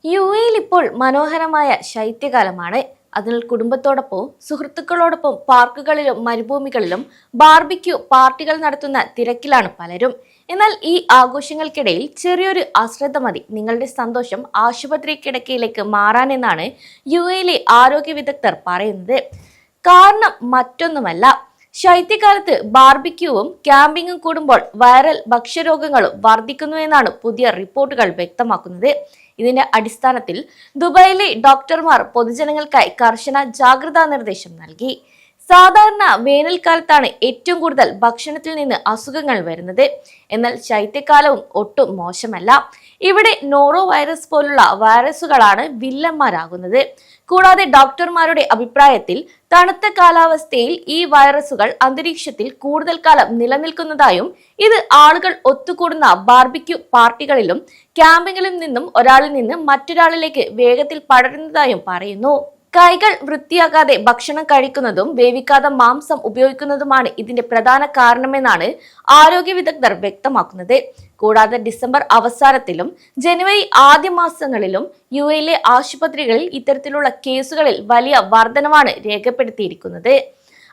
യുഎയിൽ ഇപ്പോൾ മനോഹരമായ ശൈത്യകാലമാണ്. അതിനാൽ കുടുംബത്തോടൊപ്പം സുഹൃത്തുക്കളോടൊപ്പം പാർക്കുകളിലും മരുഭൂമികളിലും ബാർബിക്യൂ പാർട്ടികൾ നടത്തുന്ന തിരക്കിലാണ് പലരും. എന്നാൽ ഈ ആഘോഷങ്ങൾക്കിടയിൽ ചെറിയൊരു അശ്രദ്ധ മതി നിങ്ങളുടെ സന്തോഷം ആശുപത്രി കിടക്കയിലേക്ക് മാറാനെന്നാണ് യുഎയിലെ ആരോഗ്യ വിദഗ്ധർ പറയുന്നത്. കാരണം മറ്റൊന്നുമല്ല, ശൈത്യകാലത്ത് ബാർബിക്യൂവും ക്യാമ്പിങ്ങും കൂടുമ്പോൾ വൈറൽ ഭക്ഷ്യരോഗങ്ങളും വർദ്ധിക്കുന്നുവെന്നാണ് പുതിയ റിപ്പോർട്ടുകൾ വ്യക്തമാക്കുന്നത്. ഇതിന്റെ അടിസ്ഥാനത്തിൽ ദുബായിലെ ഡോക്ടർമാർ പൊതുജനങ്ങൾക്കായി കർശന ജാഗ്രതാ നിർദ്ദേശം നൽകി. സാധാരണ വേനൽക്കാലത്താണ് ഏറ്റവും കൂടുതൽ ഭക്ഷണത്തിൽ നിന്ന് അസുഖങ്ങൾ വരുന്നത്. എന്നാൽ ശൈത്യകാലവും ഒട്ടും മോശമല്ല. ഇവിടെ നോറോ വൈറസ് പോലുള്ള വൈറസുകളാണ് വില്ലന്മാരാകുന്നത്. കൂടാതെ ഡോക്ടർമാരുടെ അഭിപ്രായത്തിൽ തണുത്ത കാലാവസ്ഥയിൽ ഈ വൈറസുകൾ അന്തരീക്ഷത്തിൽ കൂടുതൽ കാലം നിലനിൽക്കുന്നതായും ഇത് ആളുകൾ ഒത്തുകൂടുന്ന ബാർബിക്യൂ പാർട്ടികളിലും ക്യാമ്പിങ്ങിലും നിന്നും ഒരാളിൽ നിന്ന് മറ്റൊരാളിലേക്ക് വേഗത്തിൽ പടരുന്നതായും പറയുന്നു. കൈകൾ വൃത്തിയാക്കാതെ ഭക്ഷണം കഴിക്കുന്നതും വേവിക്കാതെ മാംസം ഉപയോഗിക്കുന്നതുമാണ് ഇതിന്റെ പ്രധാന കാരണമെന്നാണ് ആരോഗ്യ വിദഗ്ധർ വ്യക്തമാക്കുന്നത്. കൂടാതെ ഡിസംബർ അവസാനത്തിലും ജനുവരി ആദ്യ മാസങ്ങളിലും യുഎയിലെ ആശുപത്രികളിൽ ഇത്തരത്തിലുള്ള കേസുകളിൽ വലിയ വർധനവാണ് രേഖപ്പെടുത്തിയിരിക്കുന്നത്.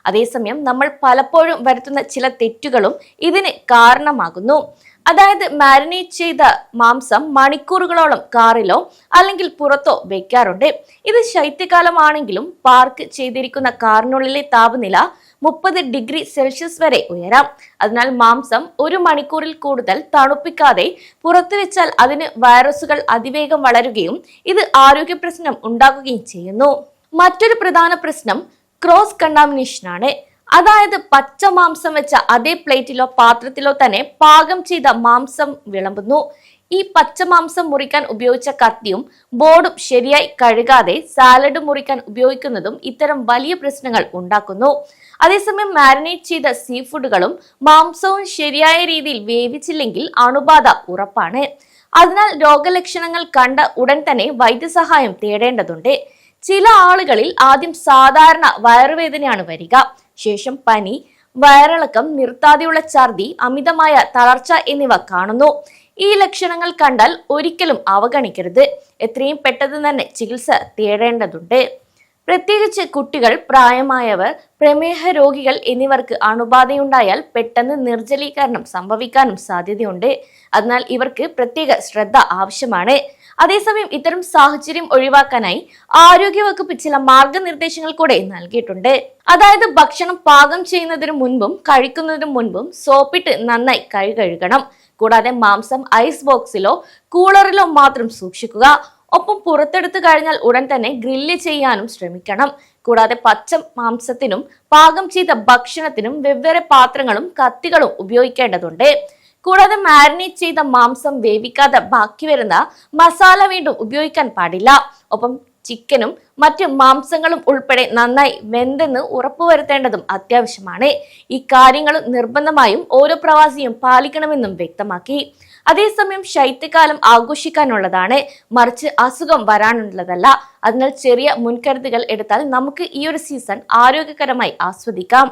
അതേസമയം നമ്മൾ പലപ്പോഴും വരുത്തുന്ന ചില തെറ്റുകളും ഇതിന് കാരണമാകുന്നു. അതായത് മാരിനേറ്റ് ചെയ്ത മാംസം മണിക്കൂറുകളോളം കാറിലോ അല്ലെങ്കിൽ പുറത്തോ വെക്കാറുണ്ട്. ഇത് ശൈത്യകാലമാണെങ്കിലും പാർക്ക് ചെയ്തിരിക്കുന്ന കാറിനുള്ളിലെ താപനില 30 ഡിഗ്രി സെൽഷ്യസ് വരെ ഉയരാം. അതിനാൽ മാംസം 1 മണിക്കൂറിൽ കൂടുതൽ തണുപ്പിക്കാതെ പുറത്തു വെച്ചാൽ അതിന് വൈറസുകൾ അതിവേഗം വളരുകയും ഇത് ആരോഗ്യ പ്രശ്നം ഉണ്ടാക്കുകയും ചെയ്യുന്നു. മറ്റൊരു പ്രധാന പ്രശ്നം ക്രോസ് കണ്ടാമിനേഷൻ ആണ്. അതായത് പച്ച മാംസം വെച്ച അതേ പ്ലേറ്റിലോ പാത്രത്തിലോ തന്നെ പാകം ചെയ്ത മാംസം വിളമ്പുന്നു. ഈ പച്ച മാംസം മുറിക്കാൻ ഉപയോഗിച്ച കത്തിയും ബോർഡും ശരിയായി കഴുകാതെ സാലഡ് മുറിക്കാൻ ഉപയോഗിക്കുന്നതും ഇത്തരം വലിയ പ്രശ്നങ്ങൾ ഉണ്ടാക്കുന്നു. അതേസമയം മാരിനേറ്റ് ചെയ്ത സീ ഫുഡുകളും മാംസവും ശരിയായ രീതിയിൽ വേവിച്ചില്ലെങ്കിൽ അണുബാധ ഉറപ്പാണ്. അതിനാൽ രോഗലക്ഷണങ്ങൾ കണ്ട ഉടൻ തന്നെ വൈദ്യസഹായം തേടേണ്ടതുണ്ട്. ചില ആളുകളിൽ ആദ്യം സാധാരണ വയറുവേദനയാണ് വരിക. ശേഷം പനി, വയറിളക്കം, നിർത്താതെയുള്ള ഛർദി, അമിതമായ തളർച്ച എന്നിവ കാണുന്നു. ഈ ലക്ഷണങ്ങൾ കണ്ടാൽ ഒരിക്കലും അവഗണിക്കരുത്. എത്രയും പെട്ടെന്ന് തന്നെ ചികിത്സ തേടേണ്ടതുണ്ട്. പ്രത്യേകിച്ച് കുട്ടികൾ, പ്രായമായവർ, പ്രമേഹ രോഗികൾ എന്നിവർക്ക് അണുബാധയുണ്ടായാൽ പെട്ടെന്ന് നിർജ്ജലീകരണം സംഭവിക്കാനും സാധ്യതയുണ്ട്. അതിനാൽ ഇവർക്ക് പ്രത്യേക ശ്രദ്ധ ആവശ്യമാണ്. അതേസമയം ഇത്തരം സാഹചര്യം ഒഴിവാക്കാനായി ആരോഗ്യവകുപ്പ് ചില മാർഗനിർദ്ദേശങ്ങൾ കൂടെ നൽകിയിട്ടുണ്ട്. അതായത് ഭക്ഷണം പാകം ചെയ്യുന്നതിന് മുൻപും കഴിക്കുന്നതിന് മുൻപും സോപ്പിട്ട് നന്നായി കഴുകണം. കൂടാതെ മാംസം ഐസ് ബോക്സിലോ കൂളറിലോ മാത്രം സൂക്ഷിക്കുക. ഒപ്പം പുറത്തെടുത്തു കഴിഞ്ഞാൽ ഉടൻ തന്നെ ഗ്രില്ല് ചെയ്യാനും ശ്രമിക്കണം. കൂടാതെ പച്ച മാംസത്തിനും പാകം ചെയ്ത ഭക്ഷണത്തിനും വെവ്വേറെ പാത്രങ്ങളും കത്തികളും ഉപയോഗിക്കേണ്ടതുണ്ട്. കൂടാതെ മാരിനേറ്റ് ചെയ്ത മാംസം വേവിക്കാതെ ബാക്കി വരുന്ന മസാല വീണ്ടും ഉപയോഗിക്കാൻ പാടില്ല. ഒപ്പം ചിക്കനും മറ്റ് മാംസങ്ങളും ഉൾപ്പെടെ നന്നായി വെന്തെന്ന് ഉറപ്പുവരുത്തേണ്ടതും അത്യാവശ്യമാണ്. ഈ കാര്യങ്ങൾ നിർബന്ധമായും ഓരോ പ്രവാസിയും പാലിക്കണമെന്നും വ്യക്തമാക്കി. അതേസമയം ശൈത്യകാലം ആഘോഷിക്കാനുള്ളതാണ്, മറിച്ച് അസുഖം വരാനുള്ളതല്ല. അതിനാൽ ചെറിയ മുൻകരുതലുകൾ എടുത്താൽ നമുക്ക് ഈ ഒരു സീസൺ ആരോഗ്യകരമായി ആസ്വദിക്കാം.